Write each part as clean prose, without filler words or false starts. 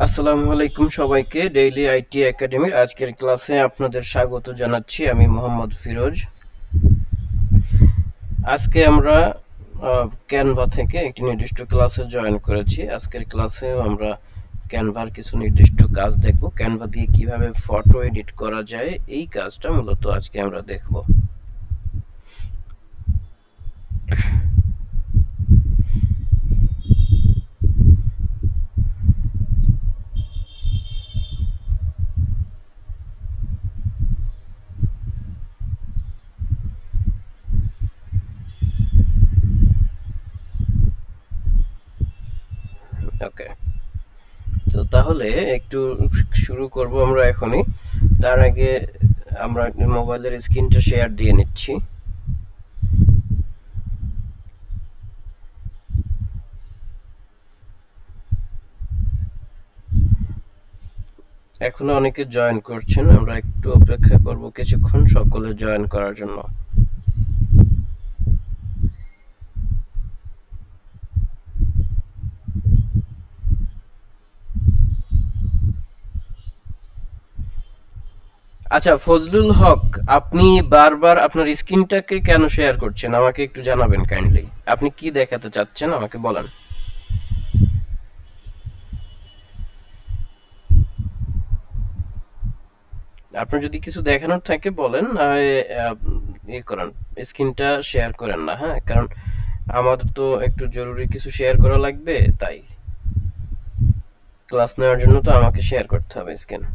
আসসালামু আলাইকুম সবাইকে। ডেইলি আইটি একাডেমির আজকের ক্লাসে আপনাদের স্বাগত জানাচ্ছি। আমি মোহাম্মদ ফিরোজ। আজকে আমরা ক্যানভা থেকে একটি নির্দিষ্ট ক্লাসে জয়েন করেছি। আজকের ক্লাসেও আমরা ক্যানভার কিছু নির্দিষ্ট কাজ দেখব। ক্যানভা দিয়ে কিভাবে ফটো এডিট করা যায় এই কাজটা মূলত আজকে আমরা দেখব। ওকে, তো তাহলে একটু শুরু করব আমরা এখনই। তার আগে আমরা মোবাইলের স্ক্রিনটা শেয়ার দিয়ে নিচ্ছি। এখনো অনেকে জয়েন করছেন, আমরা একটু অপেক্ষা করব কিছুক্ষণ সকলে জয়েন করার জন্য। আচ্ছা ফজলুল হক, আপনি বারবার আপনার স্ক্রিনটাকে কেন শেয়ার করছেন আমাকে একটু জানাবেন কাইন্ডলি। আপনি কি দেখাতে চাচ্ছেন আমাকে বলেন। আপনার যদি কিছু দেখানোর থাকে বলেন, ইয়ে করেন, স্ক্রিনটা শেয়ার করেন না, হ্যাঁ, কারণ আমাদের তো একটু জরুরি কিছু শেয়ার করা লাগবে, তাই ক্লাস নেওয়ার জন্য তো আমাকে শেয়ার করতে হবে স্ক্রিন।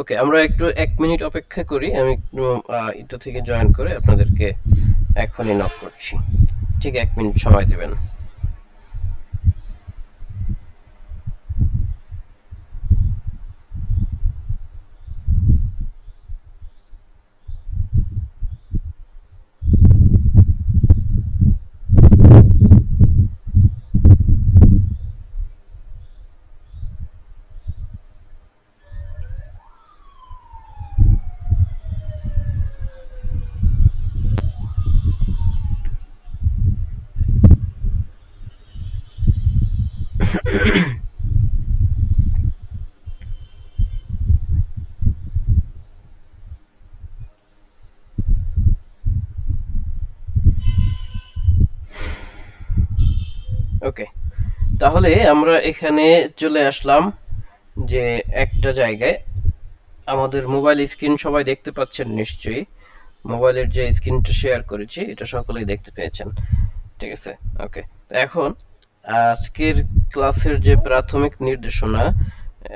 ওকে, আমরা একটু 1 মিনিট অপেক্ষা করি। আমি একটু এটা থেকে জয়েন করে আপনাদেরকে এখনই নক করছি। ঠিক 1 মিনিট সময় দিবেন। ওকে, তাহলে আমরা এখানে চলে আসলাম যে একটা জায়গায়। আমাদের মোবাইল স্ক্রিন সবাই দেখতে পাচ্ছেন নিশ্চয়ই। মোবাইলের যে স্ক্রিনটা শেয়ার করেছি এটা সকলেই দেখতে পেয়েছেন, ঠিক আছে। ওকে, এখন আজকের ক্লাসের যে প্রাথমিক নির্দেশনা,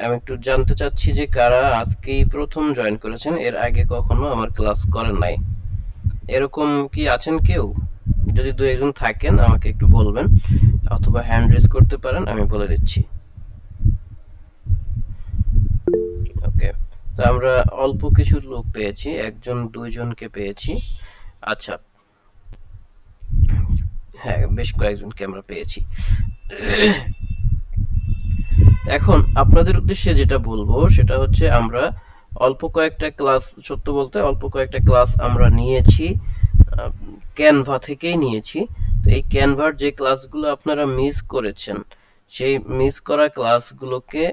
আমি একটু জানতে চাচ্ছি যে কারা আজকেই প্রথম জয়েন করেছেন, এর আগে কখনো আমার ক্লাস করেন নাই, এরকম কি আছেন কেউ? যদি দু একজন থাকেন আমাকে একটু বলবেন, অথবা হ্যান্ড রেজ করতে পারেন, আমি বলে দিচ্ছি। ওকে, তো আমরা অল্প কিছু লোক পেয়েছি, একজন দুইজনকে পেয়েছি। আচ্ছা, হ্যাঁ, বেশ কয়েকজনকে আমরা পেয়েছি। এখন আপনাদের উদ্দেশ্যে যেটা বলবো সেটা হচ্ছে, আমরা অল্প কয়েকটা ক্লাস, সত্য বলতে অল্প কয়েকটা ক্লাস আমরা নিয়েছি, ক্যানভা থেকেই নিয়েছি। তো এই ক্যানভার যে ক্লাসগুলো আপনারা মিস করেছেন, সেই মিস করা ক্লাসগুলোকে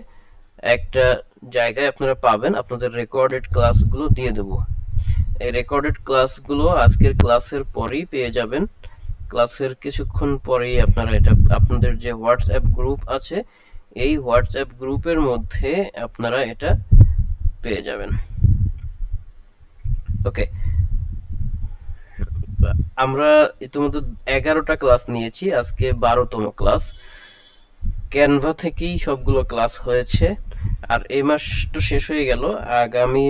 একটা জায়গায় আপনারা পাবেন, আপনাদের রেকর্ডেড ক্লাসগুলো দিয়ে দেব। এই রেকর্ডেড ক্লাসগুলো আজকের ক্লাসের পরেই পেয়ে যাবেন। ক্লাসের কিছুক্ষণ পরেই আপনারা এটা আপনাদের যে হোয়াটসঅ্যাপ গ্রুপ আছে, এই হোয়াটসঅ্যাপ গ্রুপের মধ্যে আপনারা এটা পেয়ে যাবেন। ওকে, আমরা ইতিমধ্যে 11টা ক্লাস নিয়েছি, আজকে 12তম ক্লাস। ক্যানভা থেকেই সবগুলো ক্লাস হয়েছে। আর এই মাস তো শেষ হয়ে গেল, আগামী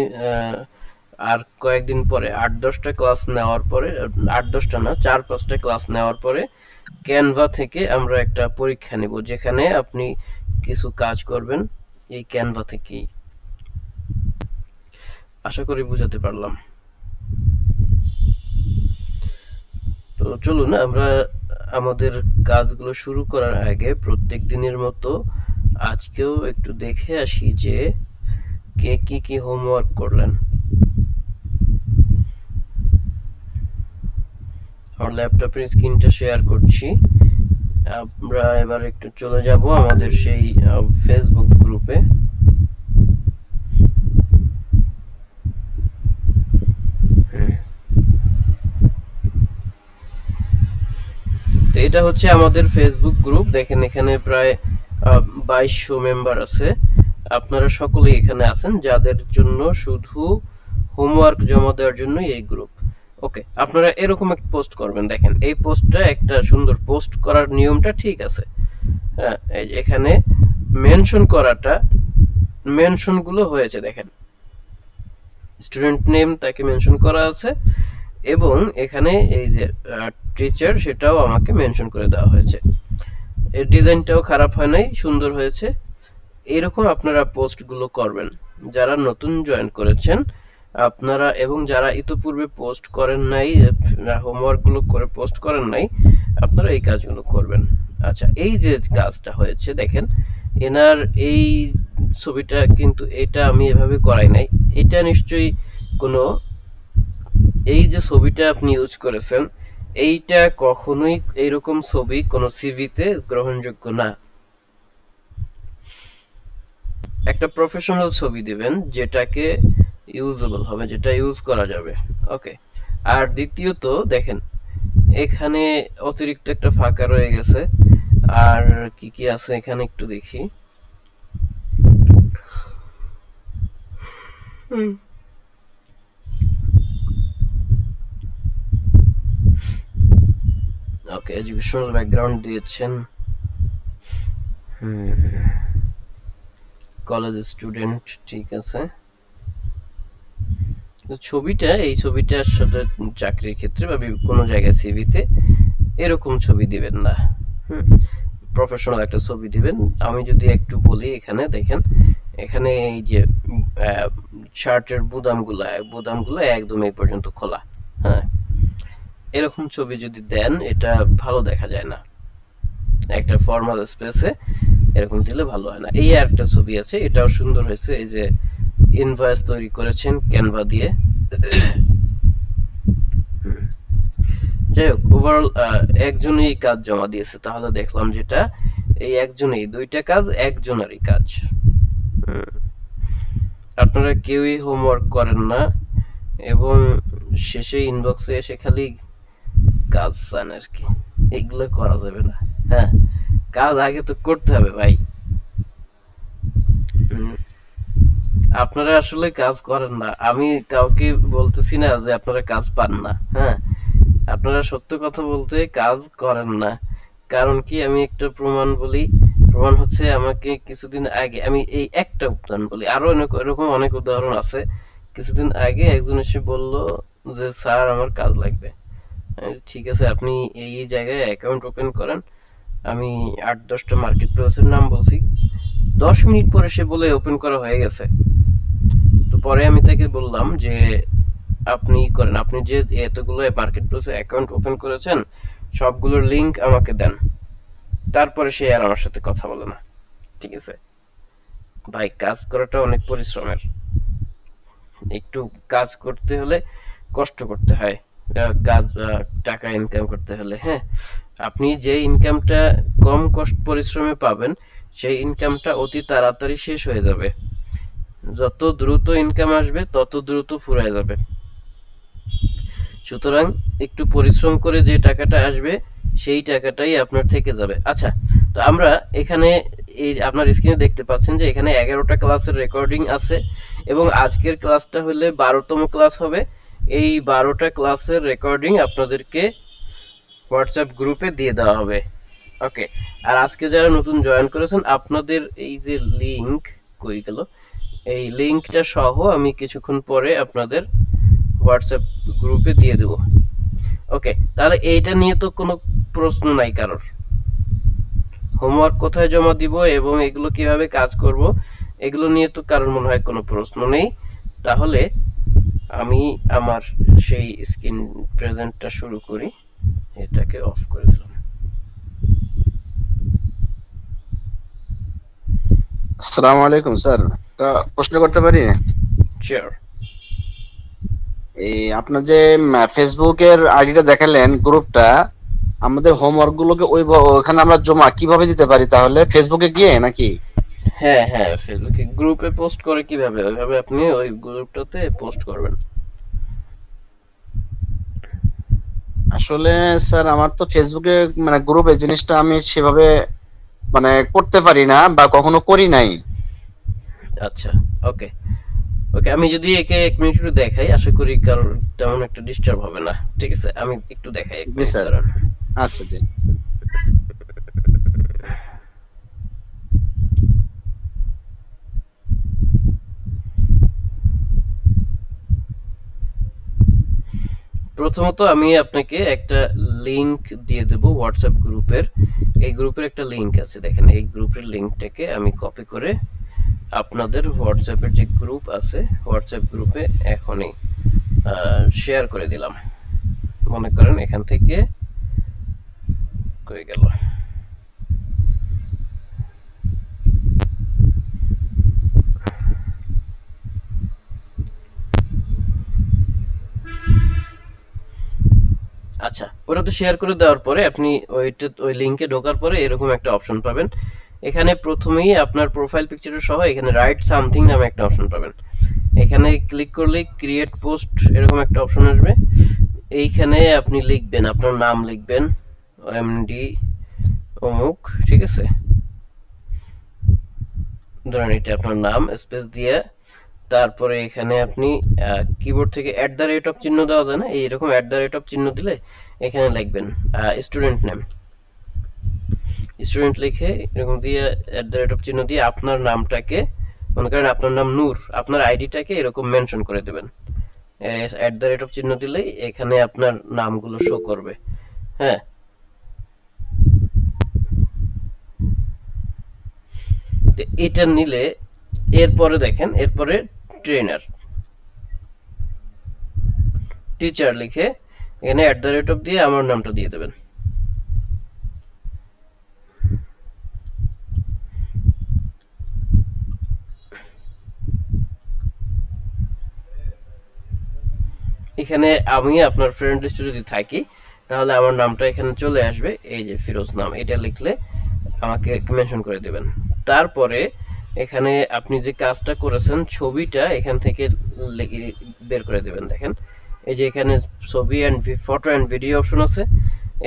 আর কয়েকদিন পরে 8-10টা ক্লাস নেওয়ার পরে, 8-10টা না, 4-5টা ক্লাস নেওয়ার পরে ক্যানভা থেকে আমরা একটা পরীক্ষা নেব, যেখানে আপনি কিছু কাজ করবেন এই ক্যানভা থেকেই। আশা করি বুঝাতে পারলাম। তো চলুন আমরা আমাদের কাজগুলো শুরু করার আগে প্রত্যেক দিনের মতো আজকেও একটু দেখে আসি যে কে কি কি হোমওয়ার্ক করলেন। আমার ল্যাপটপের স্ক্রিনটা শেয়ার করছি। আমরা এবার একটু চলে যাব আমাদের সেই ফেসবুক গ্রুপে। তো এটা হচ্ছে আমাদের ফেসবুক গ্রুপ। দেখেন এখানে প্রায় 2200 মেম্বার আছে। আপনারা সকলেই এখানে আছেন, যাদের জন্য শুধু হোমওয়ার্ক জমা দেওয়ার জন্য এই গ্রুপ। ওকে, আপনারা এরকম একটা পোস্ট করবেন। দেখেন এই পোস্টটা একটা সুন্দর পোস্ট করার নিয়মটা ঠিক আছে। হ্যাঁ, এখানে মেনশন করাটা, মেনশনগুলো হয়েছে দেখেন, স্টুডেন্ট নেম তাকে মেনশন করা আছে, এবং এখানে এই যে টিচার সেটাও আমাকে মেনশন করে দেওয়া হয়েছে। এর ডিজাইনটাও খারাপ হয় নাই, সুন্দর হয়েছে। এরকম আপনারা পোস্টগুলো করবেন যারা নতুন জয়েন করেছেন আপনারা, এবং যারা ইতোপূর্বে পোস্ট করেন নাই, হোমওয়ার্কগুলো করে পোস্ট করেন নাই, আপনারা এই কাজগুলো করবেন। আচ্ছা, এই যে কাজটা হয়েছে দেখেন, এনার এই ছবিটা কিন্তু এটা আমি এভাবে করাই নাই। এটা নিশ্চয়ই কোনো, এই যে ছবিটা আপনি ইউজ করেছেন এইটা কখনোই এইরকম ছবি কোনো সিভিতে গ্রহণযোগ্য না। একটা প্রফেশনাল ছবি দিবেন যেটাকে ইউজেবল হবে, যেটা ইউজ করা যাবে। ওকে, আর দ্বিতীয়ত দেখেন এখানে অতিরিক্ত একটা ফাঁকা রয়ে গেছে। আর কি কি আছে এখানে একটু দেখি। ওকে, এডুকেশনাল ব্যাকগ্রাউন্ড দিয়েছেন, কলেজ স্টুডেন্ট, ঠিক আছে। ছবিটা, এই ছবিটার সাথে চাকরির ক্ষেত্রে বা কোনো জায়গায় সিভিতে এরকম ছবি দিবেন না। প্রফেশনাল একটা ছবি দিবেন। আমি যদি একটু বলি, এখানে দেখেন, এখানে এই যে শার্টের বুদামগুলো একদম এই পর্যন্ত খোলা। হ্যাঁ, এরকম ছবি যদি দেন এটা ভালো দেখা যায় না, একটা ফর্মাল স্পেসে এরকম দিলে ভালো হয় না। এই একটা ছবি আছে, এটাও সুন্দর হয়েছে। এই যে ইনভয়েস তৈরি করেছেন ক্যানভা দিয়ে। যাই হোক, ওভারঅল একজনই কাজ জমা দিয়েছে, তাহলে দেখলাম যেটা এই একজনই, দুইটা কাজ একজনেরই কাজ। আপনারা কেউই হোমওয়ার্ক করেন না এবং শেষে ইনবক্সে এসে খালি কাজ চান আর কি। এগুলো করা যাবে না। হ্যাঁ, কাজ আগে তো করতে হবে ভাই। আপনারা আসলে কাজ করেন না। আমি কাউকে বলতেছি না যে আপনারা কাজ পান না। হ্যাঁ, আপনারা সত্য কথা বলতে কাজ করেন না। কারণ কি, আমি একটা প্রমাণ বলি। প্রমাণ হচ্ছে, আমাকে কিছুদিন আগে, আমি এই একটা উদাহরণ বলি, আরো এরকম অনেক উদাহরণ আছে। কিছুদিন আগে একজন এসে বলল যে স্যার আমার কাজ লাগবে। ঠিক আছে, আপনি এই জায়গায় অ্যাকাউন্ট ওপেন করেন। আমি 8-10টা মার্কেট প্লেসের নাম বলছি, 10 মিনিট পরে সে বলে ওপেন করা হয়ে গেছে। তো পরে আমি তাকে বললাম যে আপনি করেন, আপনি যে এতগুলো মার্কেট প্লেসে অ্যাকাউন্ট ওপেন করেছেন সবগুলোর লিংক আমাকে দেন। তারপরে সে আর আমার সাথে কথা বলে না। ঠিক আছে ভাই, কাজ করাটা অনেক পরিশ্রমের। একটু কাজ করতে হলে কষ্ট করতে হয়, কাজ টাকা ইনকাম করতে হলে। হ্যাঁ, আপনি যে ইনকামটা কম কষ্ট পরিশ্রমে পাবেন সেই ইনকামটা অতি তাড়াতাড়ি শেষ হয়ে যাবে। যত দ্রুত ইনকাম আসবে তত দ্রুত ফুরায় যাবে। সুতরাং একটু পরিশ্রম করে যে টাকাটা আসবে সেই টাকাটাই আপনার থেকে যাবে। আচ্ছা, তো আমরা এখানে এই আপনার স্ক্রিনে দেখতে পাচ্ছেন যে এখানে 11টা ক্লাসের রেকর্ডিং আছে, এবং আজকের ক্লাসটা হলে 12তম ক্লাস হবে। এই 12টা ক্লাসের রেকর্ডিং আপনাদেরকে হোয়াটসঅ্যাপ গ্রুপে দিয়ে দেওয়া হবে। ওকে, আর আজকে যারা নতুন জয়েন করেছেন আপনাদের এই যে লিংক কই গেল, এই লিংকটা সহ আমি কিছুক্ষণ পরে আপনাদের হোয়াটসঅ্যাপ গ্রুপে দিয়ে দেব। ওকে, তাহলে এইটা নিয়ে তো কোনো প্রশ্ন নাই কারোর। হোমওয়ার্ক কোথায় জমা দিব এবং এগুলো কিভাবে কাজ করব এগুলো নিয়ে তো কারোর মনে হয় কোনো প্রশ্ন নেই। তাহলে আমি আমার সেই স্ক্রিন প্রেজেন্টটা শুরু করি। এটাকে অফ করে দিলাম। আসসালামু আলাইকুম স্যার, একটা প্রশ্ন করতে পারি? শিওর। এই আপনার যে ফেসবুকের আইডিটা দেখালেন, গ্রুপটা, আমাদের হোমওয়ার্ক গুলোকে ওখানে আমরা জমা কিভাবে দিতে পারি? তাহলে ফেসবুকে গিয়ে নাকি? হ্যাঁ হ্যাঁ, ফেসবুকে গ্রুপে পোস্ট করে কিভাবে, ওইভাবে আপনি ওই গ্রুপটাতে পোস্ট করবেন। আসলে স্যার, আমার তো ফেসবুকে গ্রুপে জিনিসটা আমি সেভাবে করতে পারি না বা কখনো করি নাই। আচ্ছা, ওকে ওকে, আমি যদি একে 1 মিনিট একটু দেখাই, আশা করি কারোর তেমন একটা ডিস্টার্ব হবে না। ঠিক আছে, আমি একটু দেখাই, এক জি মিনিট স্যার। দাঁড়ান। আচ্ছা জি। প্রথমত আমি আপনাকে একটা লিংক দিয়ে দেব হোয়াটসঅ্যাপ গ্রুপের। এই গ্রুপের একটা লিংক আছে, দেখেন এই গ্রুপের লিংকটাকে আমি কপি করে আপনাদের হোয়াটসঅ্যাপের যে গ্রুপ আছে হোয়াটসঅ্যাপ গ্রুপে এখনই শেয়ার করে দিলাম। মনে করেন এখান থেকে কই গেল। আচ্ছা, ওটা তো শেয়ার করে দেওয়ার পরে আপনি ওই লিংকে ঢোকার পরে এরকম একটা অপশন পাবেন। এখানে প্রথমেই আপনার প্রোফাইল পিকচার সহ এখানে রাইট সামথিং নামে একটা অপশন পাবেন। এখানে ক্লিক করলে ক্রিয়েট পোস্ট এরকম একটা অপশন আসবে। এইখানে আপনি লিখবেন, আপনার নাম লিখবেন, এমডি অমুক, ঠিক আছে, ধরেন এটা আপনার নাম, স্পেস দিয়ে তারপরে এখানে আপনি কিবোর্ড থেকে @ চিহ্ন দেওয়া যায় না, এইরকম @ চিহ্ন দিলে এখানে লিখবেন স্টুডেন্ট নেম। স্টুডেন্ট লিখে এরকম দিয়ে @ চিহ্ন দিয়ে আপনার নামটাকে, মনে করেন আপনার নাম নূর, আপনার আইডিটাকে এরকম মেনশন করে দেবেন। @ চিহ্ন দিলেই এখানে আপনার নামগুলো শো করবে। হ্যাঁ, তো এটা নিলে এরপরে দেখেন, এরপরে ট্রেনার, টিচার লিখে এখানে @ দিয়ে আমার নামটা দিয়ে দেবেন। এখানে আমি আপনার ফ্রেন্ড লিস্টে যদি থাকি তাহলে আমার নামটা এখানে চলে আসবে, এই যে ফিরোজ নাম, এটা লিখলে আমাকে মেনশন করে দেবেন। তারপরে এখানে আপনি যে কাজটা করেছেন ছবিটা এখান থেকে বের করে দেবেন। দেখেন এই যে এখানে ছবি and photo and video option আছে,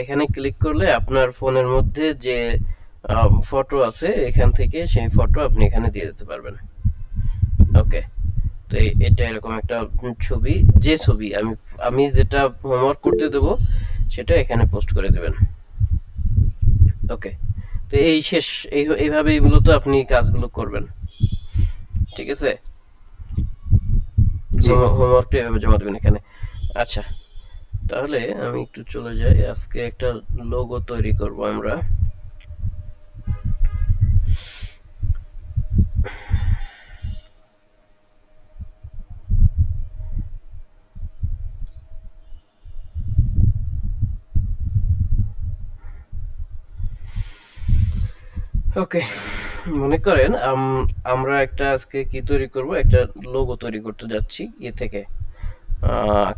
এখানে ক্লিক করলে আপনার ফোনের মধ্যে যে ফটো আছে এখান থেকে সেই ফটো আপনি এখানে দিয়ে দিতে পারবেন। ওকে, তো এটা এরকম একটা ছবি, যে ছবি আমি আমি যেটা হোমওয়ার্ক করতে দেবো সেটা এখানে পোস্ট করে দেবেন। ওকে, তো এই শেষ, এইভাবেই মূলত আপনি কাজগুলো করবেন। ঠিক আছে, জি। হোমওয়ার্কটা এভাবে জমা দেবেন এখানে। আচ্ছা, তাহলে আমি একটু চলে যাই, আজকে একটা লোগো তৈরি করব আমরা। ওকে, মনে করেন আমরা একটা আজকে কি তৈরি করব, একটা লোগো তৈরি করতে যাচ্ছি থেকে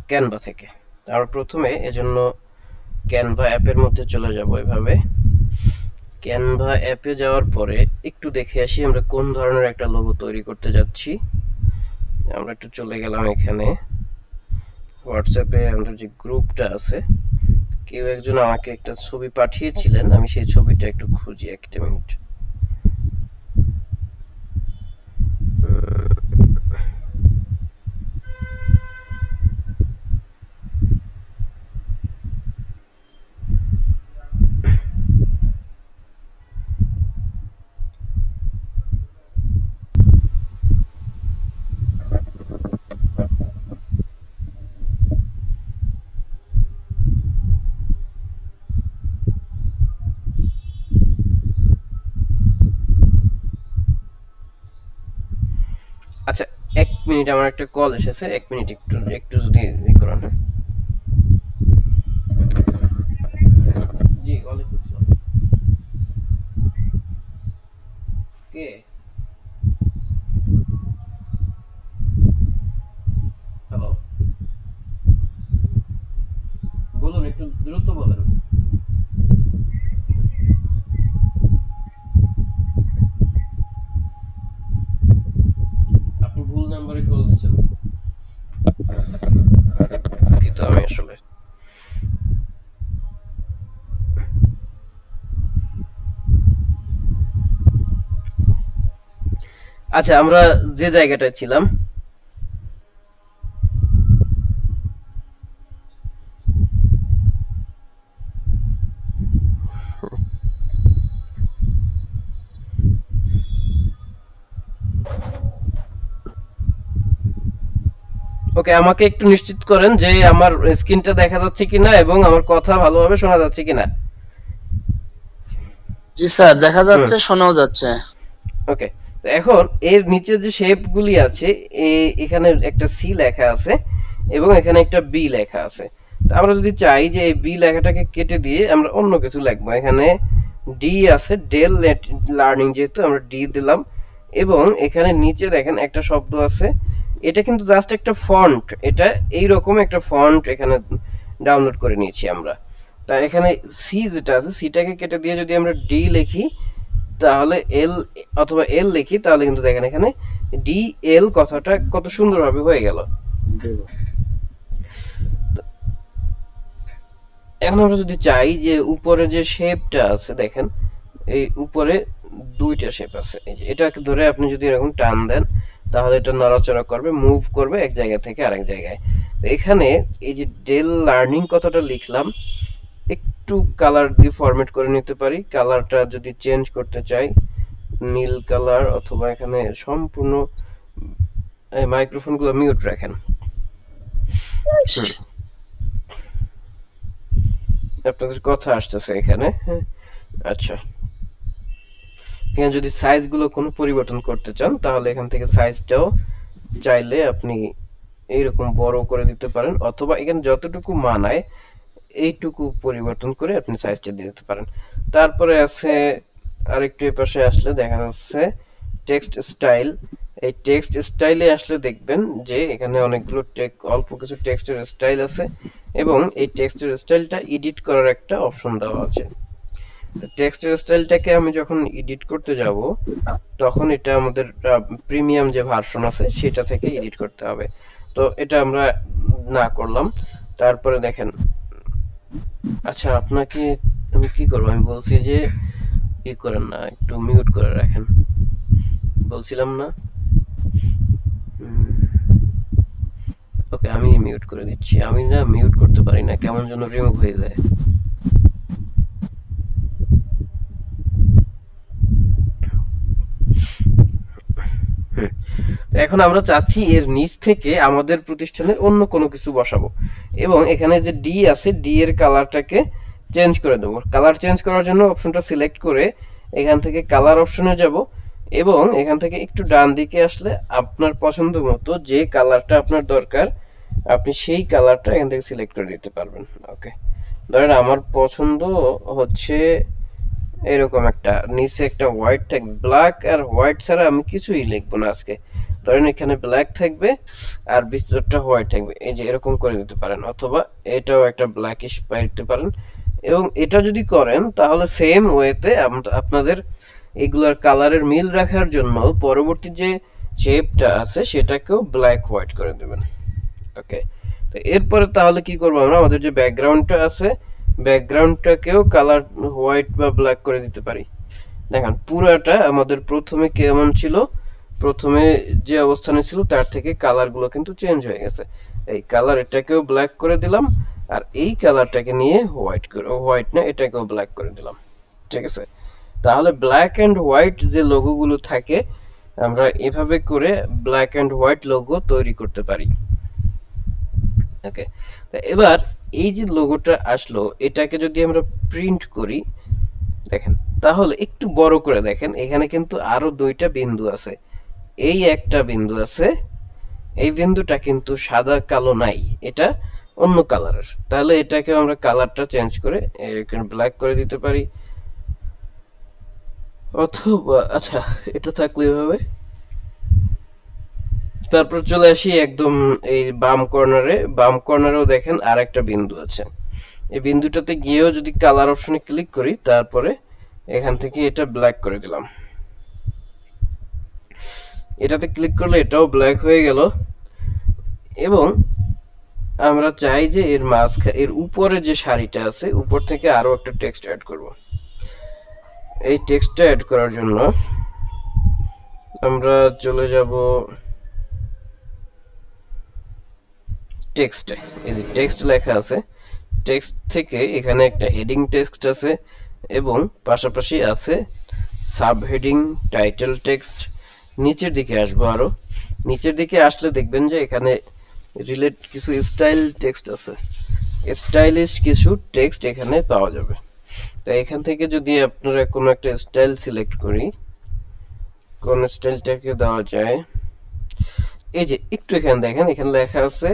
ক্যানভা থেকে। আমরা প্রথমে এজন্য ক্যানভা অ্যাপের মধ্যে চলে যাব। এভাবে ক্যানভা অ্যাপে যাওয়ার পরে একটু দেখে আসি আমরা কোন ধরনের একটা লোগো তৈরি করতে যাচ্ছি। আমরা একটু চলে গেলাম এখানে হোয়াটসঅ্যাপে, আমাদের যে গ্রুপটা আছে, কেউ একজন আমাকে একটা ছবি পাঠিয়েছিলেন, আমি সেই ছবিটা একটু খুঁজি, একটা মিনিট। এক মিনিট, আমার একটা কল এসেছে, এক মিনিট একটু একটু যদি করেন। হ্যাঁ জি, ওয়ালাইকুম আসসালাম। কে? হ্যালো, বলুন, একটু দ্রুত বলেন। আপনি ভুল নাম্বারে কল দিচ্ছেন। কিন্তু আমি আসলে, আচ্ছা, আমরা যে জায়গাটায় ছিলাম, ওকে, আমাকে একটু নিশ্চিত করেন যে আমার স্ক্রিনটা দেখা যাচ্ছে কিনা এবং আমার কথা ভালোভাবে শোনা যাচ্ছে কিনা। জি স্যার, দেখা হুম, যাচ্ছে, শোনাও যাচ্ছে। ওকে। তো এখন এর নিচে যে শেপগুলি আছে, এখানে একটা সি লেখা আছে এবং এখানে একটা বি লেখা আছে। তো আমরা যদি চাই যে এই বি লেখাটাকে কেটে দিয়ে আমরা অন্য কিছু লিখবো, এখানে ডি আছে, ডেল লার্নিং, যেহেতু আমরা ডি দিলাম। এবং এখানে নিচে দেখেন একটা শব্দ আছে, এটা কিন্তু জাস্ট একটা ফন্ট, এটা এইরকম একটা ফন্ট এখানে ডাউনলোড করে নিয়েছি আমরা। তার এখানে সি যেটা আছে, সিটাকে কেটে দিয়ে যদি আমরা ডি লিখি, তাহলে এল, অথবা এল লিখি, তাহলে কিন্তু দেখেন এখানে ডি এল কথাটা কত সুন্দরভাবে হয়ে গেল। এখন আমরা যদি চাই যে উপরে যে শেপটা আছে, দেখেন এই উপরে দুইটা শেপ আছে, এই যে এটাকে ধরে আপনি যদি এরকম টান দেন, তাহলে এটা নড়াচড়া করবে, মুভ করবে এক জায়গা থেকে আরেক জায়গায়। তো এখানে এই যে ডেল লার্নিং কথাটা লিখলাম, একটু কালার দিয়ে ফরম্যাট করে নিতে পারি। কালারটা যদি চেঞ্জ করতে চাই, নীল কালার, অথবা এখানে সম্পূর্ণ মাইক্রোফোনগুলো মিউট রাখেন। হুম, আপনাদের কথা আসতেছে এখানে, হ্যাঁ। আচ্ছা, এখানে যদি সাইজগুলো কোনো পরিবর্তন করতে চান, তাহলে এখান থেকে সাইজটাও চাইলে আপনি এইরকম বড় করে দিতে পারেন, অথবা এখানে যতটুকু মানায় এইটুকু পরিবর্তন করে আপনি সাইজটা দিয়ে দিতে পারেন। তারপরে আছে, আরেকটু এপাশে আসলে দেখা যাচ্ছে টেক্সট স্টাইল। এই টেক্সট স্টাইলে আসলে দেখবেন যে এখানে অনেকগুলো অল্প কিছু টেক্সটের স্টাইল আছে, এবং এই টেক্সটের স্টাইলটা এডিট করার একটা অপশন দেওয়া আছে। টেক্সটের স্টাইলটাকে আমি যখন এডিট করতে যাব, তখন এটা আমাদের প্রিমিয়াম যে ভার্সন আছে সেটা থেকে এডিট করতে হবে। তো এটা আমরা না করলাম। তারপরে দেখেন, আচ্ছা, আপনাকে আমি কি করবো, আমি বলছি যে কি করেন না, একটু মিউট করে রাখেন, বলছিলাম না। ওকে, আমি মিউট করে দিচ্ছি, আমি না মিউট করতে পারি না, কেমন যেন রিমুভ হয়ে যায়। হুম। তো এখন আমরা চাচ্ছি এর নিচ থেকে আমাদের প্রতিষ্ঠানের অন্য কোনো কিছু বসাবো, এবং এখানে যে ডি আছে, ডি এর কালারটাকে চেঞ্জ করে দেবো। কালার চেঞ্জ করার জন্য অপশনটা সিলেক্ট করে এখান থেকে কালার অপশনে যাব, এবং এখান থেকে একটু ডান দিকে আসলে আপনার পছন্দ মতো যে কালারটা আপনার দরকার, আপনি সেই কালারটা এখান থেকে সিলেক্ট করে দিতে পারবেন। ওকে, ধরেন আমার পছন্দ হচ্ছে এরকম একটা, নিচে একটা হোয়াইট থাকবে, ব্ল্যাক আর হোয়াইট ছাড়া আমি কিছুই লিখবো না আজকে। ধরেন এখানে ব্ল্যাক থাকবে আর ভিতরটা হোয়াইট থাকবে, এই যে এরকম করে দিতে পারেন, অথবা এটাও একটা ব্ল্যাকিশ পাই দিতে পারেন। এবং এটা যদি করেন, তাহলে সেম ওয়েতে আপনাদের এগুলার কালারের মিল রাখার জন্য পরবর্তী যে শেপটা আছে সেটাকেও ব্ল্যাক হোয়াইট করে দেবেন। ওকে, তো এরপরে তাহলে কি করবো আমরা, আমাদের যে ব্যাকগ্রাউন্ডটা আছে, ব্যাকগ্রাউন্ডটাকেও কালার হোয়াইট বা ব্ল্যাক করে দিতে পারি। দেখেন পুরাটা আমাদের প্রথমে কেমন ছিল, প্রথমে যে অবস্থানে ছিল তার থেকে কালারগুলো কিন্তু চেঞ্জ হয়ে গেছে। এই কালার, এটাকেও ব্ল্যাক করে দিলাম, আর এই কালারটাকে নিয়ে হোয়াইট করে, হোয়াইট না, এটাকেও ব্ল্যাক করে দিলাম। ঠিক আছে, তাহলে ব্ল্যাক অ্যান্ড হোয়াইট যে লোগোগুলো থাকে, আমরা এভাবে করে ব্ল্যাক অ্যান্ড হোয়াইট লোগো তৈরি করতে পারি। ওকে, এবার এই যে লোগোটা আসলো, এটাকে যদি আমরা প্রিন্ট করি, দেখেন, তাহলে একটু বড় করে দেখেন, এখানে কিন্তু আরো দুইটা বিন্দু আছে, এই একটা বিন্দু আছে, এই বিন্দুটা কিন্তু সাদা কালো নাই, এটা অন্য কালারের। তাহলে এটাকে আমরা কালারটা চেঞ্জ করে এখানে ব্ল্যাক করে দিতে পারি, অথবা আচ্ছা এটা থাকলে এভাবে। তারপর চলে আসি একদম এই বাম কর্নারেও দেখেন আর একটা বিন্দু আছে। এই বিন্দুটাতে গিয়েও যদি কালার অপশনে ক্লিক করি, তারপরে এখান থেকে এটা ব্ল্যাক করে দিলাম। এটাতে ক্লিক করলে এটাও ব্ল্যাক হয়ে গেল। এবং আমরা চাই যে এর উপরে যে সারিটা আছে, উপর থেকে আরো একটা টেক্সট অ্যাড করব। এই টেক্সটটা অ্যাড করার জন্য আমরা চলে যাব টেক্সটে। এই যে টেক্সট লেখা আছে, টেক্সট থেকে এখানে একটা হেডিং টেক্সট আছে এবং পাশাপাশি আছে সাব হেডিং, টাইটেল টেক্সট। নিচের দিকে আসবো, আরো নিচের দিকে আসলে দেখবেন যে এখানে রিলেট কিছু স্টাইল টেক্সট আছে, স্টাইলিশ কিছু টেক্সট এখানে পাওয়া যাবে। তো এখান থেকে যদি আপনারা কোনো একটা স্টাইল সিলেক্ট করি, কোন স্টাইলটাকে দেওয়া যায়, এই যে একটু এখানে দেখেন, এখানে লেখা আছে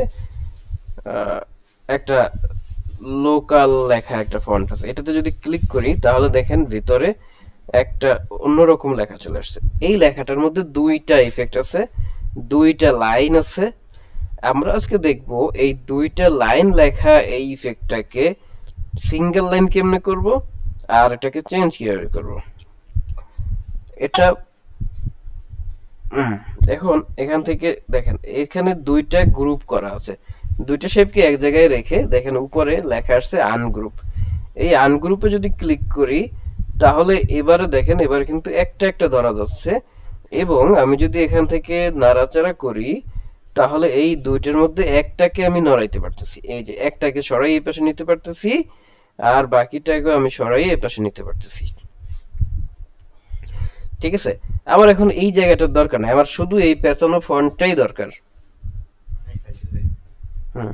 একটা লোকাল লেখা একটা ফন্ট আছে। এটাতে যদি ক্লিক করি তাহলে দেখেন ভিতরে একটা অন্যরকম লেখা চলে আসছে। এই লেখাটার মধ্যে দুইটা ইফেক্ট আছে, দুইটা লাইন আছে। আমরা আজকে দেখব এই দুইটা লাইন লেখা এই ইফেক্টটাকে সিঙ্গেল লাইন কেমনে করব আর এটাকে চেঞ্জ কিভাবে করব। এটা এখন এখান থেকে দেখেন এখানে দুইটা গ্রুপ করা আছে, দুইটা শেপকে এক জায়গায় রেখে দেখেন উপরে লেখা আসছে আনগ্রুপ। এই আনগ্রুপে যদি ক্লিক করি তাহলে এবারে দেখেন এবারে কিন্তু একটা একটা ধরা যাচ্ছে। এবং আমি যদি এখান থেকে নাড়াচাড়া করি তাহলে এই দুইটার মধ্যে একটাকে আমি নড়াইতে পারতেছি, এই যে একটাকে সরাই এই পাশে নিতে পারতেছি আর বাকিটাকে আমি সরাই এই পাশে নিতে পারতেছি। ঠিক আছে, আমার এখন এই জায়গাটার দরকার নাই, আমার শুধু এই পেঁচানো ফন্টটাই দরকার। হুম,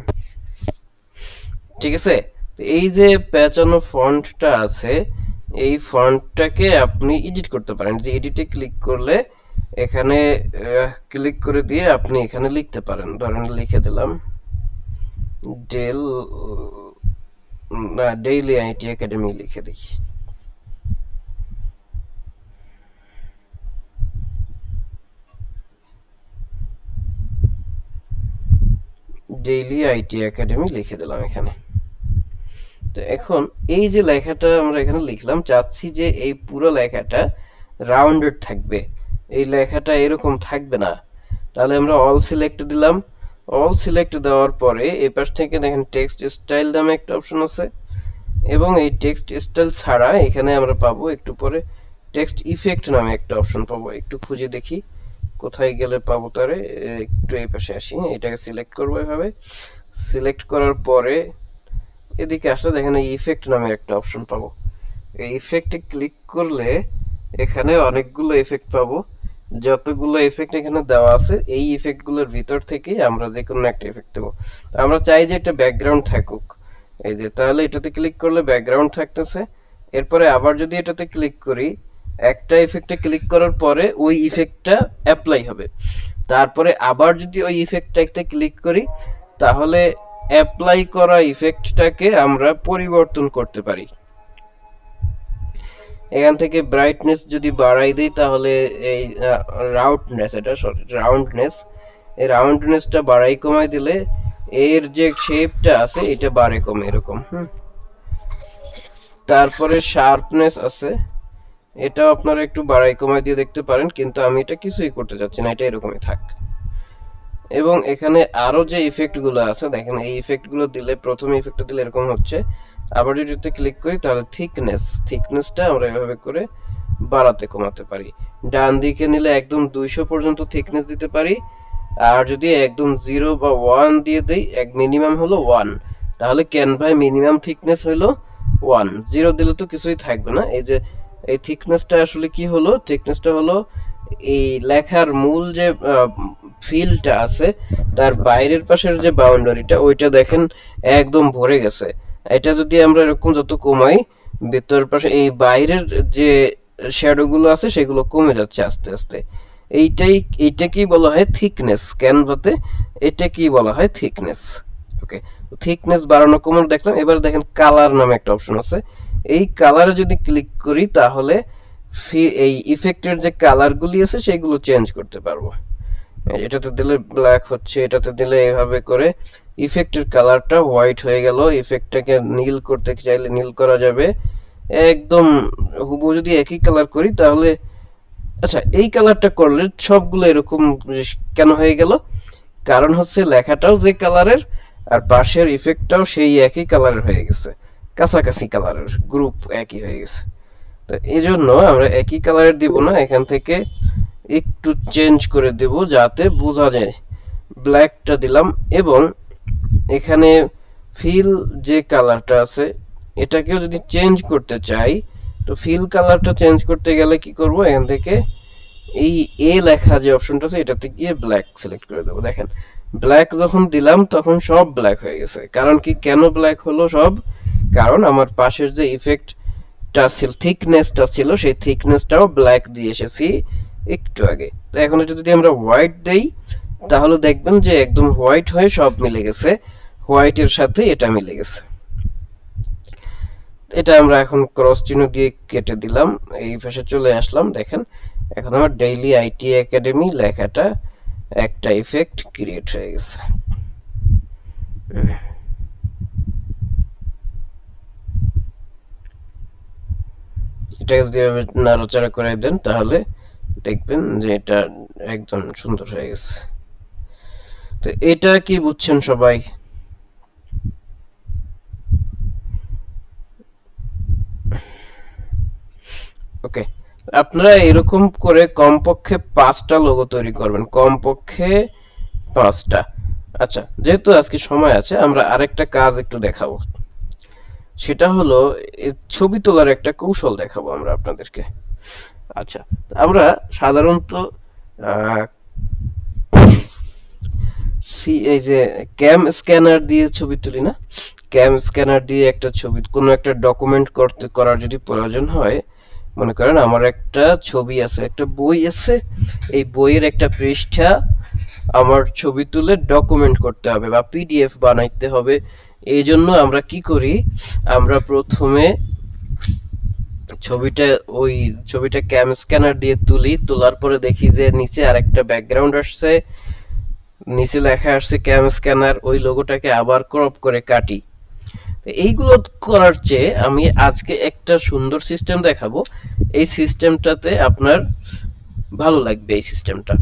ঠিক আছে। এই যে পেঁচানো ফন্টটা আছে, এই ফন্টটাকে আপনি এডিট করতে পারেন। যে এডিটে ক্লিক করলে এখানে ক্লিক করে দিয়ে আপনি এখানে লিখতে পারেন। ধরেন লিখে দিলাম ডেল না ডেইলি আইটি একাডেমি লিখে দিই। ডেইলি আইটি একাডেমি লিখে দিলাম এখানে। তো এখন এই যে লেখাটা আমরা এখানে লিখলাম, চাচ্ছি যে এই পুরো লেখাটা রাউন্ডেড থাকবে, এই লেখাটা এরকম থাকবে না। তাহলে আমরা অল সিলেক্ট দিলাম। অল সিলেক্ট দেওয়ার পরে এই পাশ থেকে দেখেন টেক্সট স্টাইল নামে একটা অপশন আছে এবং এই টেক্সট স্টাইল ছাড়া এখানে আমরা পাবো একটু পরে টেক্সট ইফেক্ট নামে একটা অপশন পাবো। একটু খুঁজে দেখি কোথায় গেলে পাবো তারে, একটু এই পাশে আসি, এটাকে সিলেক্ট করবো। এভাবে সিলেক্ট করার পরে এদিকে আসলে দেখেন এই ইফেক্ট নামের একটা অপশন পাবো। এই ইফেক্টে ক্লিক করলে এখানে অনেকগুলো ইফেক্ট পাবো। যতগুলো ইফেক্ট এখানে দেওয়া আছে এই ইফেক্টগুলোর ভিতর থেকে আমরা যে কোনো একটা ইফেক্ট দেবো। আমরা চাই যে একটা ব্যাকগ্রাউন্ড থাকুক, এই যে তাহলে এটাতে ক্লিক করলে ব্যাকগ্রাউন্ড থাকতেছে। এরপরে আবার যদি এটাতে ক্লিক করি, একটা ইফেক্টে ক্লিক করার পরে ওই ইফেক্টটা অ্যাপ্লাই হবে। তারপরে আবার যদি ওই ইফেক্টটাতে ক্লিক করি তাহলে অ্যাপ্লাই করা ইফেক্টটাকে আমরা পরিবর্তন করতে পারি। এখান থেকে ব্রাইটনেস যদি বাড়াই দিই তাহলে এই রাউন্ডনেস, এই রাউন্ডনেসটা বাড়াই কমাই দিলে এর যে শেপটা আছে এটা বাড়ে কমে এরকম। তারপরে শার্পনেস আছে, এটাও আপনারা একটু বাড়াই কমাই দিয়ে দেখতে পারেন, কিন্তু আমি এটা কিছুই করতে চাচ্ছি না, এটা এরকমই থাক। এবং এখানে আরো যে ইফেক্ট গুলো আছে দেখেন, এই ইফেক্ট গুলো দিলে প্রথম ইফেক্টটা দিলে এরকম হচ্ছে। আবার যদি এটাতে ক্লিক করি তাহলে থিকনেসটা আমরা এভাবে করে বাড়াতে কমাতে পারি। ডান দিকে নিলে একদম 200 পর্যন্ত থিকনেস দিতে পারি, আর যদি একদম 0 বা 1 দিয়ে দেই, এক মিনিমাম হলো 1, তাহলে ক্যানভায় মিনিমাম থিকনেস হলো 1। 0 দিলে তো কিছুই থাকবে না। এই যে এই থিকনেসটা আসলে কি হলো, থিকনেসটা হলো এই লেখার মূল যে ফিলটা আছে তার বাইরের পাশের যে বাউন্ডারিটা ওইটা দেখেন একদম ভরে গেছে। এটা যদি আমরা এরকম যত কমাই, ভিতর পাশে এই বাইরের যে শ্যাডো গুলো আছে সেগুলো কমে যাচ্ছে আস্তে আস্তে। এইটাই এইটাকেই বলা হয় থিকনেস ক্যানভাতে, এটাকেই বলা হয় থিকনেস। ওকে, থিকনেস বাড়ানো কমানো দেখলাম। এবার দেখেন কালার নামে একটা অপশন আছে, এই কালারে যদি ক্লিক করি তাহলে এই ইফেক্টের যে কালারগুলি আছে সেগুলো চেঞ্জ করতে পারবো। এটাতে দিলে ব্ল্যাক হচ্ছে, এটাতে দিলে এভাবে করে ইফেক্টের কালারটা হোয়াইট হয়ে গেল। ইফেক্টটাকে নীল করতে চাইলে নীল করা যাবে। একদম হুবহু যদি একই কালার করি তাহলে, আচ্ছা এই কালারটা করলে সবগুলো এরকম কেন হয়ে গেল? কারণ হচ্ছে লেখাটাও যে কালারের আর পাশের ইফেক্টটাও সেই একই কালারের হয়ে গেছে, কাছাকাছি কালারের, গ্রুপ একই হয়ে গেছে। তো এই জন্য আমরা একই কালারের দিব না, এখান থেকে একটু চেঞ্জ করে দেব যাতে বোঝা যায়। ব্ল্যাকটা দিলাম এবং এখানে ফিল যে কালারটা আছে এটাকেও যদি চেঞ্জ করতে চাই, তো ফিল কালারটা চেঞ্জ করতে গেলে কি করব, এখান থেকে এই এ লেখা যে অপশনটা আছে এটাতে গিয়ে ব্ল্যাক সিলেক্ট করে দেবো। দেখেন ব্ল্যাক যখন দিলাম তখন সব ব্ল্যাক হয়ে গেছে। কারণ কি, কেন ব্ল্যাক হলো সব? কারণ আমার পাশের যে ইফেক্টটা ছিল, থিকনেসটা ছিল, সেই থিকনেসটাও ব্ল্যাক দিয়ে এসেছি একটু আগে। তো এখন এটা যদি আমরা হোয়াইট দেই তাহলে দেখবেন যে একদম হোয়াইট হয়ে সব মিলে গেছে, হোয়াইটের সাথে এটা মিলে গেছে। এটা আমরা এখন ক্রস চিহ্ন দিয়ে কেটে দিলাম, এই পাশে চলে আসলাম। দেখেন এখন আমার ডেইলি আইটি একাডেমি লেখাটা একটা ইফেক্ট ক্রিয়েট হয়ে গেছে। এটাকে যদি নাড়াচাড়া করে দেন তাহলে দেখবেন যে এটা একদম সুন্দর হয়ে গেছে। তো এটা কি বুঝছেন সবাই? ওকে, আপনারা এরকম করে কমপক্ষে 5টা লোগো তৈরি করবেন, কমপক্ষে 5টা। আচ্ছা, যেহেতু আজকে সময় আছে আমরা আরেকটা কাজ একটু দেখাবো, সেটা হলো ছবি তোলার একটা কৌশল দেখাবো আমরা আপনাদেরকে। আচ্ছা, আমরা সাধারণত এই যে ক্যাম স্ক্যানার দিয়ে ছবি তুলি না, ক্যাম স্ক্যানার দিয়ে একটা ছবি, কোনো একটা ডকুমেন্ট করার যদি প্রয়োজন হয়, মনে করেন আমার একটা ছবি আছে, একটা বই আছে, এই বইয়ের একটা পৃষ্ঠা আমার ছবি তুলে ডকুমেন্ট করতে হবে বা পিডিএফ বানাইতে হবে। এই জন্য আমরা কি করি, আমরা প্রথমে ছবিটা ওই ছবিটা ক্যাম স্ক্যানার দিয়ে তুলি, তোলার পরে দেখি যে নিচে আরেকটা ব্যাকগ্রাউন্ড আসছে, নিচে লেখা আসছে ক্যাম স্ক্যানার, ওই লোগোটাকে আবার ক্রপ করে কাটি। এইগুলো করার চেয়ে আমি আজকে একটা সুন্দর সিস্টেম দেখাবো, এই সিস্টেমটাতে আপনার ভালো লাগবে এই সিস্টেমটা।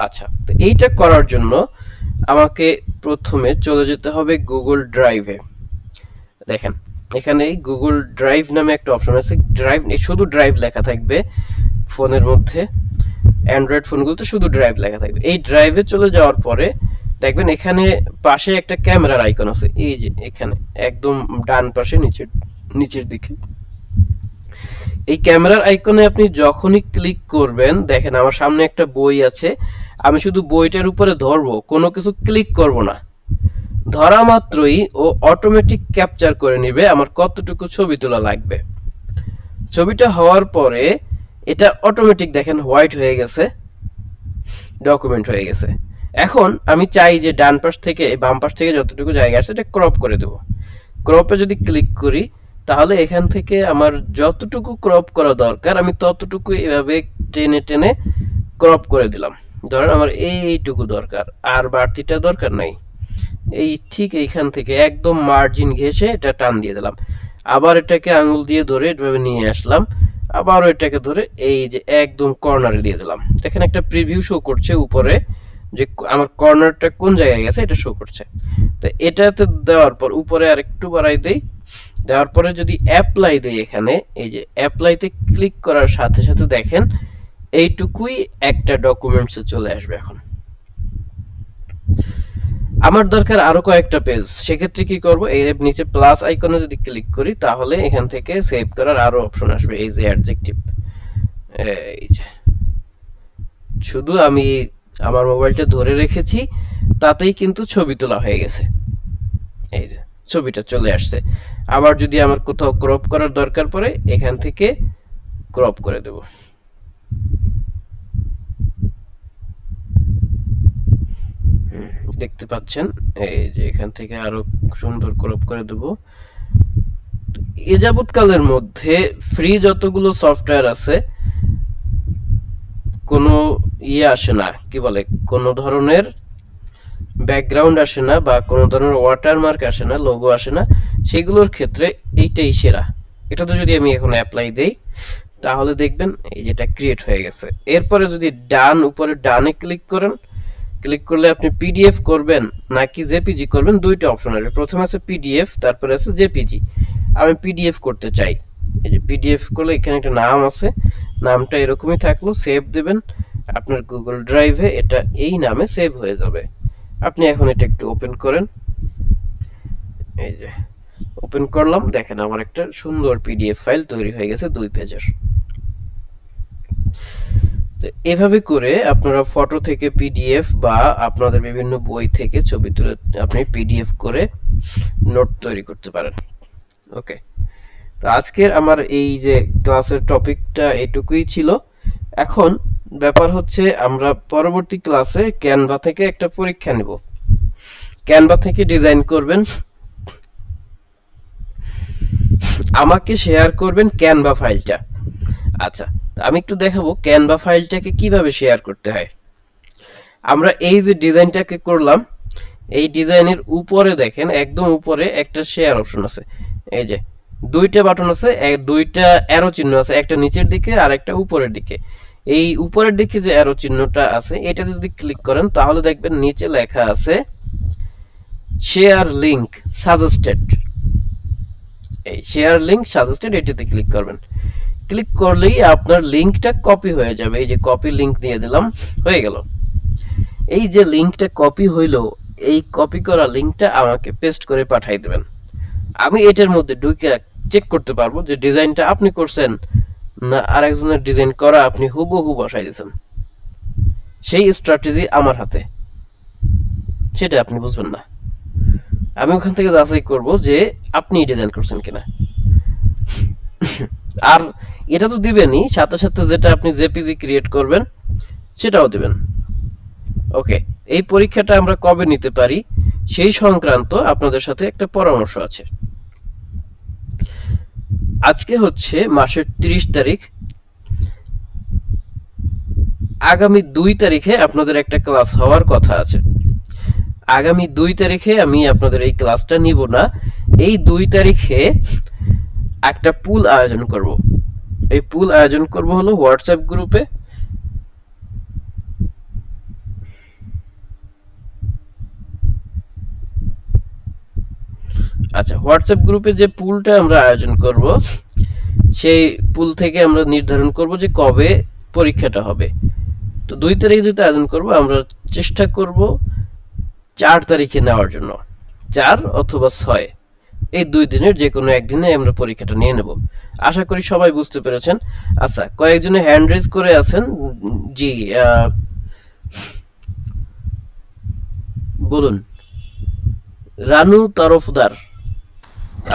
আচ্ছা, তো এইটা করার জন্য আমাকে প্রথমে চলে যেতে হবে গুগল ড্রাইভে। দেখেন এখানে গুগল ড্রাইভ নামে একটা অপশন আছে, ড্রাইভ শুধু ড্রাইভ লেখা থাকবে ফোনের মধ্যে, অ্যান্ড্রয়েড ফোনগুলোতে শুধু ড্রাইভ লেখা থাকবে। এই ড্রাইভে চলে যাওয়ার পরে দেখবেন এখানে পাশে একটা ক্যামেরার আইকন আছে, এই যে এখানে একদম ডান পাশে নিচের দিকে। এই ক্যামেরার আইকনে আপনি যখনই ক্লিক করবেন, দেখেন আমার সামনে একটা বই আছে, আমি শুধু বইটার উপরে ধরবো, কোনো কিছু ক্লিক করব না। ধরা মাত্রই ও অটোমেটিক ক্যাপচার করে নিবে আমার কতটুকু ছবি তোলা লাগবে। ছবিটা হওয়ার পরে এটা অটোমেটিক দেখেন হোয়াইট হয়ে গেছে, ডকুমেন্ট হয়ে গেছে। এখন আমি চাই যে ডান পাশ থেকে বাম পাশ থেকে যতটুকু জায়গা আছে এটা ক্রপ করে দেব। ক্রপে যদি ক্লিক করি তাহলে এখান থেকে আমার যতটুকু ক্রপ করা দরকার আমি ততটুকু এভাবে টেনে টেনে ক্রপ করে দিলাম। ধরেন আমার এইটুকু দরকার, আর বাড়তিটা দরকার নাই। এই ঠিক এইখান থেকে একদম মার্জিন ঘেঁষে এটা টান দিয়ে দিলাম। আবার এটাকে আঙুল দিয়ে ধরে এভাবে নিয়ে আসলাম, আবার এটাকে ধরে এই যে একদম কর্নারে দিয়ে দিলাম। এখানে একটা প্রিভিউ শো করছে উপরে যে আমার কর্নারটা কোন জায়গায় গেছে, এটা শো করছে। তো এটাতে দেওয়ার পর উপরে আর একটু বাড়াই দেই, দেওয়ার পরে যদি অ্যাপ্লাই দেই, এখানে এই যে অ্যাপ্লাইতে ক্লিক করার সাথে সাথে দেখেন এইটুকুই একটা ডকুমেন্টসে চলে আসবে। এখন আমার দরকার আরো কয়েকটা পেজ, সেক্ষেত্রে কি করব, এই নিচে প্লাস আইকনে যদি ক্লিক করি তাহলে এখান থেকে সেভ করার আরো অপশন আসবে, এই যে অ্যাডজেক্টিভ। এই যে শুধু আমি আমার মোবাইলটা ধরে রেখেছি তাতেই কিন্তু ছবি তোলা হয়ে গেছে, এই যে ছবিটা চলে আসছে। আবার যদি আমার কোথাও ক্রপ করার দরকার পড়ে এখান থেকে ক্রপ করে দেব। দেখতে পাচ্ছেন, এই যে এখান থেকে আরো সুন্দর ক্রপ করে দেব। এ যাবৎকালের মধ্যে ফ্রি যতগুলো সফটওয়্যার আছে কোনো আসে না, কি বলে, কোনো ধরনের ব্যাকগ্রাউন্ড আসে না বা কোনো ধরনের ওয়াটারমার্ক আসে না, লোগো আসে না, সেগুলোর ক্ষেত্রে এইটাই সেরা। এটাতে যদি আমি এখন অ্যাপ্লাই দেই তাহলে দেখবেন এই যেটা ক্রিয়েট হয়ে গেছে। এরপরে যদি উপরে ডানে ক্লিক করেন, ক্লিক করলে আপনি পিডিএফ করবেন নাকি জেপিজি করবেন দুইটা অপশন আসবে। প্রথমে আছে পিডিএফ, তারপরে আছে জেপিজি। আমি পিডিএফ করতে চাই, এই যে পিডিএফ করলে এখানে একটা নাম আছে, নামটা এরকমই থাকলো, সেভ দেবেন আপনার গুগল ড্রাইভে, এটা এই নামে সেভ হয়ে যাবে। আপনি এখন এটা একটু ওপেন করেন, এই যে ওপেন করলাম, দেখেন আমার একটা সুন্দর পিডিএফ ফাইল তৈরি হয়ে গেছে 2 পেজের। তো এভাবে করে আপনারা ফটো থেকে পিডিএফ বা আপনাদের বিভিন্ন বই থেকে ছবি তুলে আপনি পিডিএফ করে নোট তৈরি করতে পারেন। ওকে, তো আজকের আমার এই যে ক্লাসের টপিকটা এটুকুই ছিল। এখন ব্যাপার হচ্ছে আমরা পরবর্তী ক্লাসে ক্যানভা থেকে একটা পরীক্ষা নেব। ক্যানভা থেকে ডিজাইন করবেন, আমাকে শেয়ার করবেন ক্যানভা ফাইলটা। আচ্ছা, আমি একটু দেখাবো ক্যানভা ফাইলটাকে কিভাবে শেয়ার করতে হয়। আমরা এই যে ডিজাইনটাকে করলাম, এই ডিজাইনের উপরে দেখেন, একদম উপরে একটা শেয়ার অপশন আছে, এই যে দুইটা বাটন আছে, দুইটা অ্যারো চিহ্ন আছে, একটা নিচের দিকে আর একটা উপরের দিকে। এই উপরের দিকে যে অ্যারো চিহ্নটা আছে এটাতে যদি ক্লিক করেন তাহলে দেখবেন নিচে লেখা আছে শেয়ার লিংক সাজেস্টেড। এই শেয়ার লিংক সাজেস্টেড এটাতে ক্লিক করবেন। ক্লিক করলেই আপনার লিংকটা কপি হয়ে যাবে। এই যে কপি লিংক দিয়ে দিলাম, হয়ে গেল। এই যে লিংকটা কপি হইলো, এই কপি করা লিংকটা আমাকে পেস্ট করে পাঠিয়ে দেবেন। আমি এটার মধ্যে ঢুকে চেক করতে পারবো যে ডিজাইনটা আপনি করছেন না আরেকজনের ডিজাইন করা আপনি হুবহু বসাই দিয়েছেন। সেই স্ট্র্যাটেজি আমার হাতে, সেটা আপনি বুঝবেন না। আমি ওখান থেকে যাচাই করব যে আপনি ডিজাইন করছেন কিনা। আর এটা তো দিবেনই, সাথে সাথে যেটা আপনি জেপিজি ক্রিয়েট করবেন সেটাও দিবেন। ওকে, এই পরীক্ষাটা আমরা কবে নিতে পারি সেই সংক্রান্ত আপনাদের সাথে একটা পরামর্শ আছে। আজকে হচ্ছে মাসের 30 তারিখ, আগামী 2 তারিখে আপনাদের একটা ক্লাস হওয়ার কথা আছে। আগামী 2 তারিখে আমি আপনাদের এই ক্লাসটা নিব না, এই 2 তারিখে একটা পুল আয়োজন করব। এই পুল আয়োজন করব হলো হোয়াটসঅ্যাপ গ্রুপে। আচ্ছা, হোয়াটসঅ্যাপ গ্রুপে যে পুলটা আমরা আয়োজন করব সেই পুল থেকে আমরা নির্ধারণ করব যে কবে পরীক্ষাটা হবে। তো 2 তারিখে যেটা আয়োজন করব, আমরা চেষ্টা করব 4 তারিখে নেওয়ার জন্য। 4 অথবা 6, এই 2 দিনের যে কোনো একদিনে আমরা পরীক্ষাটা নিয়ে নেব। আশা করি সবাই বুঝতে পেরেছেন। আচ্ছা, কয়েকজনে হ্যান্ড রেজ করে আছেন। জি, বলুন। রানু তরফদার,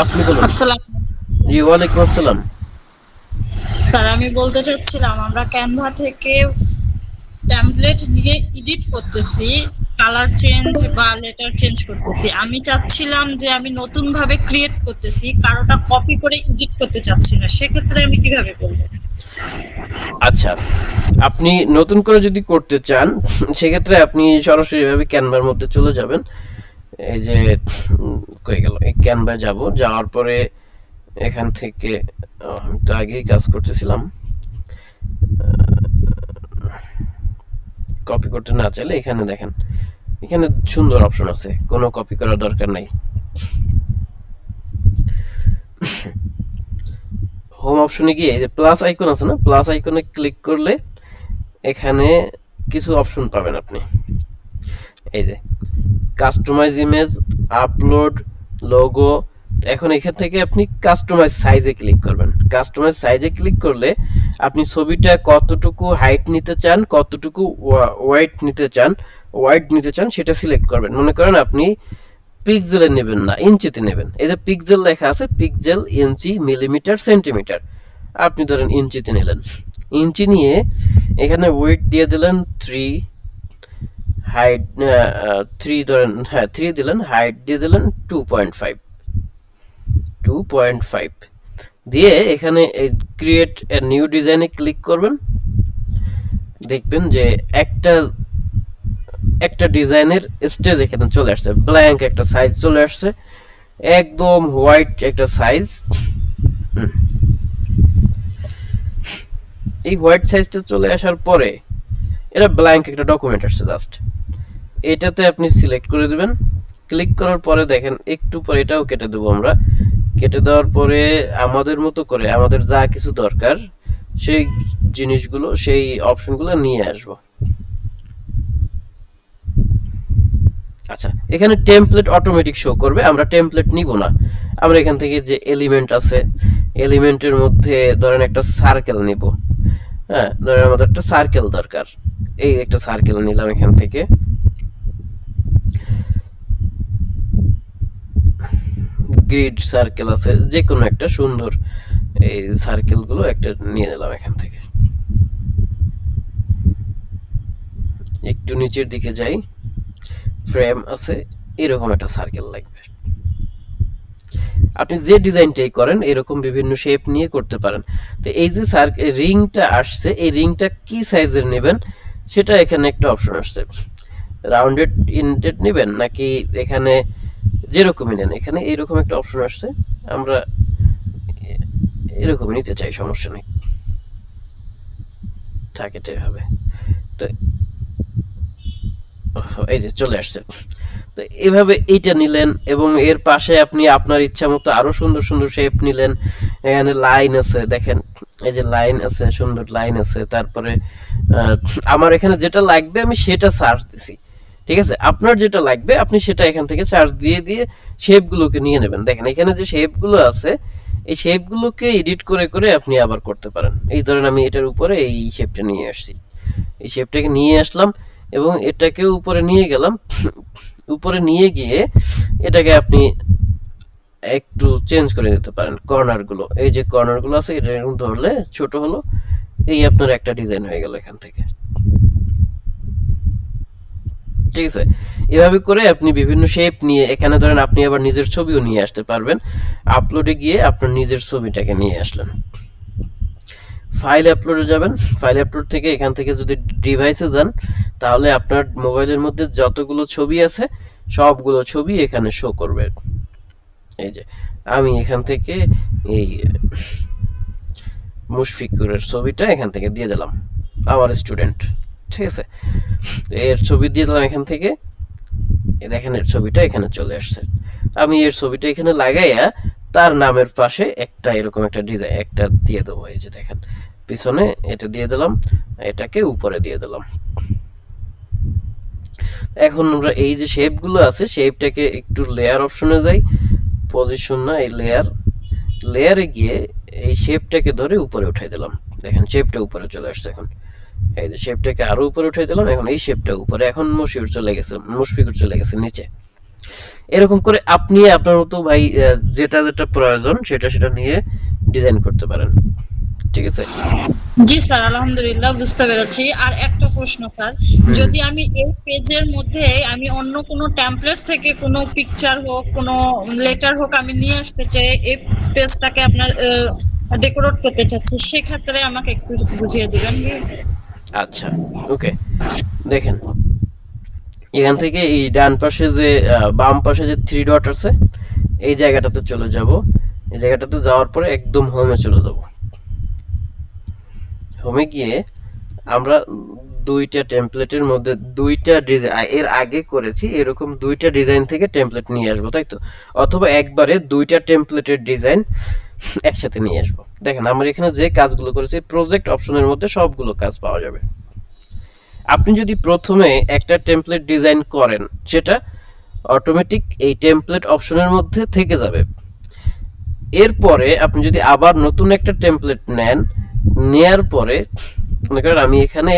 আপনি বলুন। আসসালাম। জি, ওয়ালাইকুম আসসালাম। স্যার, আমি বলতে চাচ্ছিলাম আমরা ক্যানভা থেকে টেমপ্লেট নিয়ে এডিট করতেছি, কালার চেঞ্জ বা লেটার চেঞ্জ করতেছি। আমি চাচ্ছিলাম যে আমি নতুন ভাবে ক্রিয়েট করতেছি, কারোটা কপি করে এডিট করতে চাচ্ছি না, সেক্ষেত্রে আমি কিভাবে করব? আচ্ছা, আপনি নতুন করে যদি করতে চান সেক্ষেত্রে আপনি সরাসরি ভাবে ক্যানভার মধ্যে চলে যাবেন। এই যে কই গেল, এই ক্যানভা যাব, যাওয়ার পরে এখান থেকে আমি তো আগেই কাজ করতেছিলাম, কপি করতে না চাইলে এখানে দেখেন, এখানে সুন্দর অপশন আছে, কোনো কপি করার দরকার নাই। হোম অপশনে গিয়ে এই যে প্লাস আইকন আছে না, প্লাস আইকনে ক্লিক করলে এখানে কিছু অপশন পাবেন আপনি। এই যে কাস্টমাইজ ইমেজ, আপলোড, লোগো। এখন এখান থেকে আপনি কাস্টমাইজ সাইজে ক্লিক করবেন। কাস্টমাইজ সাইজে ক্লিক করলে আপনি ছবিটা কতটুকু হাইট নিতে চান, কতটুকু ওয়াইড নিতে চান সেটা সিলেক্ট করবেন। মনে করেন আপনি পিক্সেলে নেবেন না, ইঞ্চিতে নেবেন। এই যে পিক্সেল লেখা আছে, পিক্সেল, ইঞ্চি, মিলিমিটার, সেন্টিমিটার। আপনি ধরেন ইঞ্চিতে নিলেন। ইঞ্চি নিয়ে এখানে ওয়েট দিয়ে দিলেন হাইট 3 ধরেন, হ্যাঁ 3 দিলেন, হাইট দিয়ে দিলেন 2.5 দিয়ে এখানে ক্রিয়েট এ নিউ ডিজাইনে ক্লিক করবেন। দেখবেন যে একটা একটা ডিজাইনের স্টেজ এখানে চলে আসছে, ব্ল্যাঙ্ক একটা সাইজ চলে আসছে, একদম হোয়াইট একটা সাইজ। এই হোয়াইট সাইজটা চলে আসার পরে এটা ব্ল্যাঙ্ক একটা ডকুমেন্ট আসছে জাস্ট, এটাতে আপনি সিলেক্ট করে দিবেন। ক্লিক করার পরে দেখেন একটু পরে এটাও কেটে দেবো আমরা। কেটে দেওয়ার পরে আমাদের মতো করে আমাদের যা কিছু দরকার সেই জিনিসগুলো, সেই অপশনগুলো নিয়ে আসবো। আচ্ছা, এখানে টেমপ্লেট অটোমেটিক শো করবে, আমরা টেমপ্লেট নিব না। আমরা এখান থেকে যে এলিমেন্ট আছে, এলিমেন্টের মধ্যে ধরেন একটা সার্কেল নিব। হ্যাঁ, ধরেন আমাদের একটা সার্কেল দরকার, এই একটা সার্কেল নিলাম এখান থেকে। গ্রিড সার্কেল আছে, যে কোনো একটা সুন্দর এই সার্কেল গুলো একটা নিয়ে নিলাম এখান থেকে। একটু নিচের দিকে যাই, ফ্রেম আছে, এরকম একটা সার্কেল লাগবে। আপনি যে ডিজাইনটাই করেন এরকম বিভিন্ন শেপ নিয়ে করতে পারেন। তো এই যে রিংটা আসছে, এই রিংটা কি সাইজের নেবেন সেটা এখানে একটা অপশন আসছে, রাউন্ডেড ইনডেড নেবেন নাকি এখানে যেরকমই নেন, এখানে এইরকম একটা অপশন আসছে, আমরা এরকমই নিতে চাই, সমস্যা নেই, থাকে এটাই হবে। তো এই যে চলে আসছে। তো এভাবে এইটা নিলেন এবং এর পাশে আপনি আপনার ইচ্ছা মতো আরো সুন্দর সুন্দর শেপ নিলেন। এখানে লাইন আছে, দেখেন এই যে লাইন আছে, সুন্দর লাইন আছে। তারপরে আমার এখানে যেটা লাগবে আমি সেটা সার্চ দিছি, ঠিক আছে। আপনার যেটা লাগবে আপনি সেটা এখান থেকে সার্চ দিয়ে দিয়ে শেপগুলোকে নিয়ে নেবেন। দেখেন এখানে যে শেপগুলো আছে, এই শেপগুলোকে এডিট করে করে আপনি আবার করতে পারেন। এই ধরেন আমি এটার উপরে এই শেপটা নিয়ে আসছি, এই শেপটাকে নিয়ে আসলাম এবং এটাকে উপরে নিয়ে গেলাম। উপরে নিয়ে গিয়ে এটাকে আপনি একটু চেঞ্জ করে দিতে পারেন কর্নার গুলো, এই যে কর্নার গুলো আছে এটা এরকম ধরলে ছোট হলো, এই আপনার একটা ডিজাইন হয়ে গেল এখান থেকে, ঠিক আছে। এভাবে করে আপনি বিভিন্ন শেপ নিয়ে এখানে ধরেন আপনি আবার নিজের ছবিও নিয়ে আসতে পারবেন। আপলোডে গিয়ে আপনার নিজের ছবিটাকে নিয়ে আসলেন, ফাইল আপলোডে যাবেন, ফাইল আপলোড থেকে এখান থেকে যদি ডিভাইসে যান তাহলে আপনার মোবাইলের মধ্যে যতগুলো ছবি আছে সবগুলো ছবি এখানে শো করবে। এই যে আমি এখান থেকে এই মুশফিকুরের ছবিটা এখান থেকে দিয়ে দিলাম, আমার স্টুডেন্ট, ঠিক আছে। এর ছবি দিয়ে দিলাম এখান থেকে, দেখেন এর ছবিটা এখানে চলে আসছে। আমি এর ছবিটা এখানে লাগাইয়া তার নামের পাশে একটা এরকম একটা ডিজাইন একটা দিয়ে দেবো, এই যে দেখেন পিছনে এটা দিয়ে দিলাম, এটাকে উপরে দিয়ে দিলাম। এখন আমরা এই যে শেপগুলো আছে শেপটাকে একটু লেয়ার অপশনে যাই, পজিশন না এই লেয়ার, লেয়ারে গিয়ে এই শেপটাকে ধরে উপরে উঠাই দিলাম। দেখেন শেপটা উপরে চলে আসছে। এখন এই যে শেপটাকে আরো উপরে উঠাই দিলাম, এখন এই শেপটা উপরে, এখন মুশফিকুর চলে গেছে নিচে। এরকম করে আপনি আপনার মতো ভাই যেটা যেটা প্রয়োজন সেটা সেটা নিয়ে ডিজাইন করতে পারেন, ঠিক আছে। জি স্যার, আলহামদুলিল্লাহ বুঝতে পেরেছি। আর একটা প্রশ্ন স্যার, যদি আমি এই পেজের মধ্যে আমি অন্য কোনো টেমপ্লেট থেকে কোনো পিকচার হোক, কোনো লেটার হোক আমি নিয়ে আসতে চাই, এই পেজটাকে আপনার ডেকোরেট করতে চাচ্ছি, সেক্ষেত্রে আমাকে একটু বুঝিয়ে দিবেন। আচ্ছা, ওকে, দেখেন এখান থেকে এই ডান পাশে যে বাম পাশে যে 3 ডট আছে এই জায়গাটাতে চলে যাব। এই জায়গাটাতে যাওয়ার পরে একদম হোমে চলে যাব। হোমে গিয়ে আমরা দুইটা টেমপ্লেটের মধ্যে দুইটা ডিজাইন এর আগে করেছি এরকম দুইটা ডিজাইন থেকে টেমপ্লেট নিয়ে আসবো, তাই তো, অথবা একবারে দুইটা টেমপ্লেটের ডিজাইন একসাথে নিয়ে আসবো। দেখেন আমরা এখানে যে কাজগুলো করেছি প্রজেক্ট অপশনের মধ্যে সবগুলো কাজ পাওয়া যাবে। আপনি যদি প্রথমে একটা টেমপ্লেট ডিজাইন করেন সেটা অটোমেটিক এই টেমপ্লেট অপশনের মধ্যে থেকে যাবে। এরপরে আপনি যদি আবার নতুন একটা টেমপ্লেট নেন, নেয়ার পরে মনে করেন আমি এখানে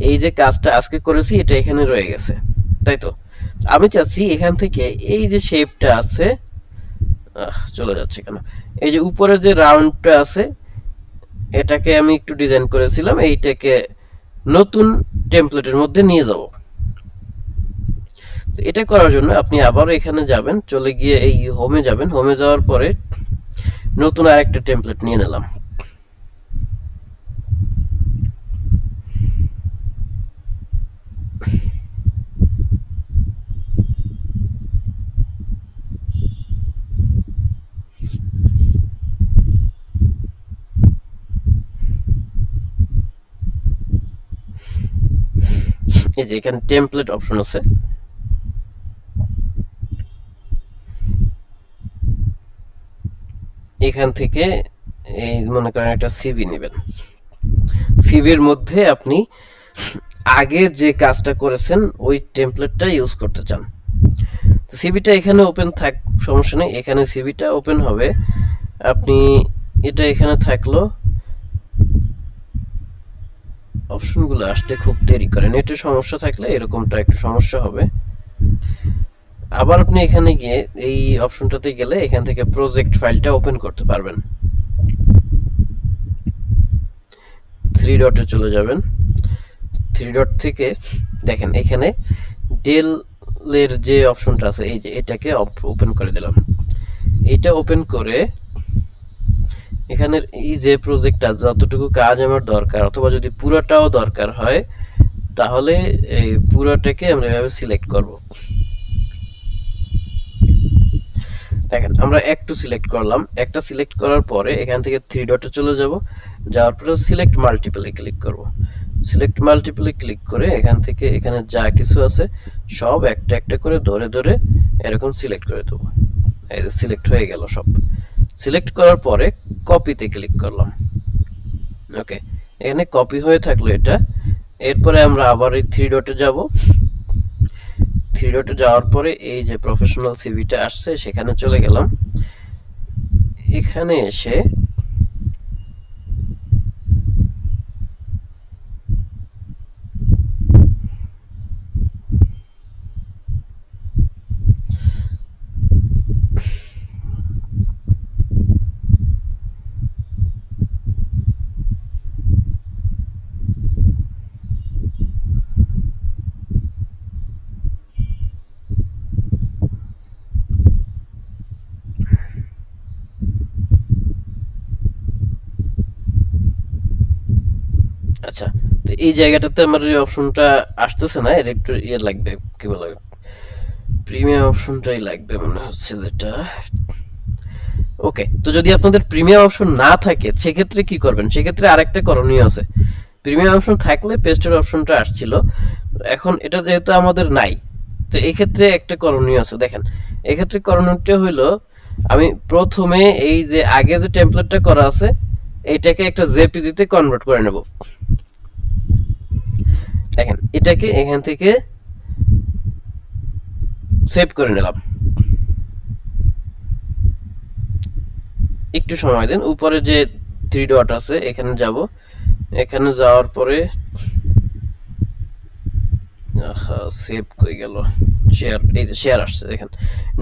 এই যে কাজটা আজকে করেছি এটা এখানে রয়ে গেছে, তাই তো, আমি চাচ্ছি এখান থেকে এই যে শেপটা আছে চলে যাচ্ছে কেন, এই যে উপরে যে রাউন্ডটা আছে এটাকে আমি একটু ডিজাইন করেছিলাম, এইটাকে নতুন টেমপ্লেটের মধ্যে নিয়ে যাব। এটা করার জন্য আপনি আবার এখানে যাবেন, চলে গিয়ে এই হোমে যাবেন, হোমে যাওয়ার পরে নতুন আরেকটা টেমপ্লেট নিয়ে নিলাম। এই যে এখানে টেমপ্লেট অপশন আছে, এখান থেকে এই মনে করেন একটা সিভি নেবেন। সিভির মধ্যে আপনি আগে যে কাজটা করেছেন ওই টেমপ্লেটটা ইউজ করতে চান। সিভিটা এখানে ওপেন থাক, সমস্যা নেই, এখানে সিভিটা ওপেন হবে। আপনি এটা এখানে থাকলো, অপশনগুলো আসতে খুব দেরি করে, নেটের সমস্যা থাকলে এরকমটা একটু সমস্যা হবে। আবার আপনি এখানে গিয়ে এই অপশনটাতে গেলে এখান থেকে প্রজেক্ট ফাইলটা ওপেন করতে পারবেন। থ্রি ডটে চলে যাবেন, থ্রি ডট থেকে দেখেন এখানে ডেল এর যে অপশনটা আছে, এই যে এটাকে ওপেন করে দিলাম। এটা ওপেন করে এখানের এই যে প্রজেক্টটা যতটুকু কাজ আমার দরকার, অথবা যদি পুরোটাও দরকার হয়, তাহলে এই পুরোটাকে আমরা এভাবে সিলেক্ট করব। দেখেন আমরা একটু সিলেক্ট করলাম, একটা সিলেক্ট করার পরে এখান থেকে থ্রি ডটে চলে যাব, যাওয়ার পরে সিলেক্ট মাল্টিপলে ক্লিক করব। সিলেক্ট মাল্টিপলে ক্লিক করে এখান থেকে এখানে যা কিছু আছে সব একটা একটা করে ধরে ধরে এরকম সিলেক্ট করে দেবো। এই যে সিলেক্ট হয়ে গেল সব। সিলেক্ট করার পরে কপিতে ক্লিক করলাম। ওকে, এখানে কপি হয়ে থাকলো এটা। এরপরে আমরা আবার এই থ্রি ডটে যাব, থ্রি ডটে যাওয়ার পরে এই যে প্রফেশনাল সিভিটা আসছে সেখানে চলে গেলাম। এখানে এসে আচ্ছা, তো এই জায়গাটাতে আমার এই অপশনটা আসতেছে না, এর একটু ইয়ে লাগবে, কি বলে প্রিমিয়াম অপশনটাই লাগবে মনে হচ্ছে যেটা। ওকে, তো যদি আপনাদের প্রিমিয়াম অপশন না থাকে সেক্ষেত্রে কি করবেন, সেক্ষেত্রে আরেকটা করণীয় আছে। প্রিমিয়াম অপশন থাকলে পেস্টের অপশনটা আসছিল, এখন এটা যেহেতু আমাদের নাই, তো এই ক্ষেত্রে একটা করণীয় আছে। দেখেন এক্ষেত্রে করণীয়টা হলো, আমি প্রথমে এই যে আগে যে টেমপ্লেটটা করা আছে এইটাকে একটা জেপিজিতে কনভার্ট করে নেব। দেখেন এটাকে এখান থেকে সেভ করে নিলাম। একটু সময় দেন, উপরে যে থ্রি ডট আছে এখানে যাব, এখানে যাওয়ার পরে সেভ কই গেল, শেয়ার, এই যে শেয়ার আসছে, দেখেন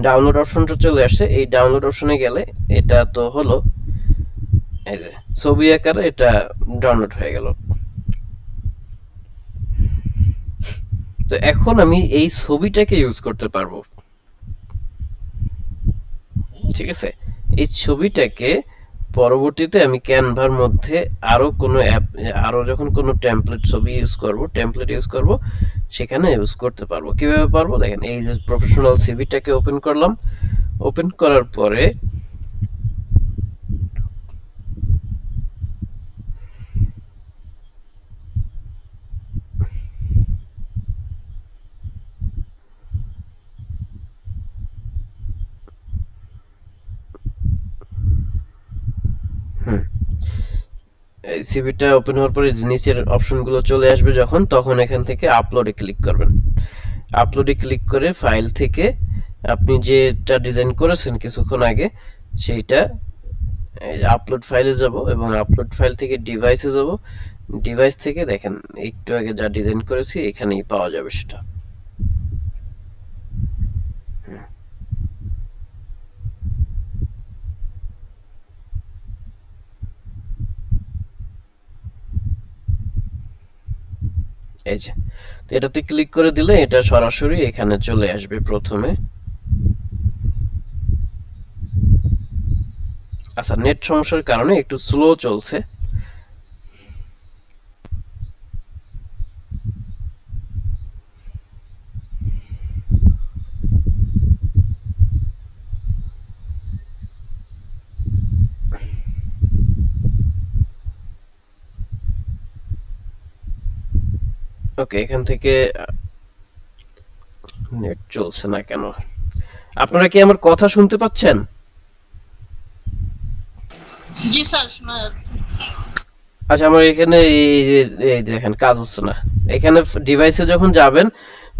ডাউনলোড অপশনটা চলে আসছে। এই ডাউনলোড অপশনে গেলে এটা তো হলো, এই যে ছবি আকারে এটা ডাউনলোড হয়ে গেল। তো এখন আমি এই ছবিটাকে ইউজ করতে পারবো, ঠিক আছে। এই ছবিটাকে পরবর্তীতে আমি ক্যানভার মধ্যে আরো কোনো অ্যাপ, আরো যখন কোনো টেমপ্লেট ছবি ইউজ করব, টেমপ্লেট ইউজ করব, সেখানে ইউজ করতে পারবো। কিভাবে পারবো দেখেন, এই যে প্রফেশনাল সিভিটাকে ওপেন করলাম, ওপেন করার পরে সিভিটা ওপেন হওয়ার পরে নিচের অপশনগুলো চলে আসবে যখন, তখন এখান থেকে আপলোডে ক্লিক করবেন। আপলোডে ক্লিক করে ফাইল থেকে আপনি যেটা ডিজাইন করেছেন কিছুক্ষণ আগে সেইটা আপলোড ফাইলে যাব, এবং আপলোড ফাইল থেকে ডিভাইসে যাব। ডিভাইস থেকে দেখেন একটু আগে যা ডিজাইন করেছি এখানেই পাওয়া যাবে সেটা। এই যে, তো এটাতে ক্লিক করে দিলে এটা সরাসরি এখানে চলে আসবে প্রথমে। আচ্ছা, নেট সমস্যার কারণে একটু স্লো চলছে। ওকে, এখান থেকে নেট চলছে না কেন? আপনারা কি আমার কথা শুনতে পাচ্ছেন? জি স্যার, শোনা যাচ্ছে। আচ্ছা, আমার এখানে এই দেখেন কাজ হচ্ছে না। এখানে ডিভাইসে যখন যাবেন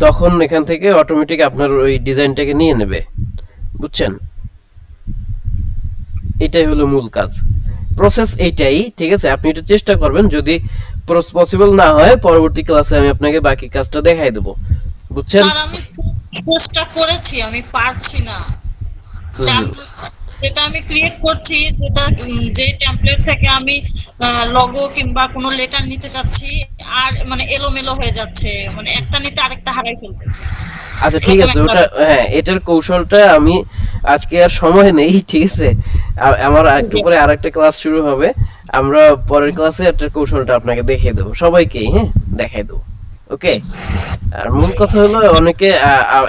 তখন এখান থেকে অটোমেটিক আপনার ওই ডিজাইনটাকে নিয়ে নেবে, বুঝছেন? এটাই হলো মূল কাজ, প্রসেস এইটাই। ঠিক আছে, আপনি একটু চেষ্টা করবেন, যদি পসিবল না হয় পরবর্তী ক্লাসে আমি আপনাকে বাকি কাজটা দেখাই দেবো, বুঝছেন? স্যার আমি চেষ্টা করেছি, আমি পারছি না। হুম। যেটা আমি ক্রিয়েট করছি, যে টেমপ্লেট থেকে আমি লগো কিংবা কোনো লেটার নিতে চাচ্ছি, আর মানে এলোমেলো হয়ে যাচ্ছে, মানে একটা নিতে আরেকটা হারাই ফেলতেছে। আচ্ছা ঠিক এরকম আছে, একটা ওটা হ্যাঁ, এটার কৌশলটা আমি আজকে আর সময় নেই, ঠিক আছে? আমার একটু পরে আরেকটা ক্লাস শুরু হবে, আমরা পরের ক্লাসে এটার কৌশলটা আপনাকে দেখিয়ে দেবো, সবাইকেই, হ্যাঁ, দেখাই দেবো। ওকে। আর মূল কথা হলো অনেকে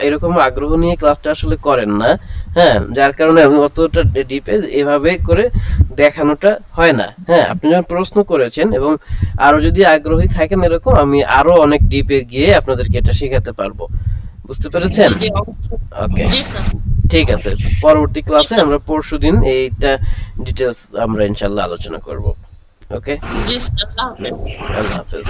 এরকম আগ্রহ নিয়ে ক্লাসটা আসলে করেন না, হ্যাঁ, যার কারণে আমি অতটা ডিপে এভাবে করে দেখানোটা হয় না। হ্যাঁ, আপনি যখন প্রশ্ন করেছেন এবং আরো যদি আগ্রহী থাকেন এরকম, আমি আরো অনেক ডিপে গিয়ে আপনাদেরকে এটা শেখাতে পারবো, বুঝতে পেরেছেন? জি জি, অবশ্যই। ওকে, জি স্যার। ঠিক আছে, পরবর্তী জি ক্লাসে স্যার। আমরা পরশুদিন এইটা ডিটেলস আমরা ইনশাল্লাহ আলোচনা করব। ওকে, জি স্যার, আল্লাহ হাফেজ। আল্লাহ হাফেজ।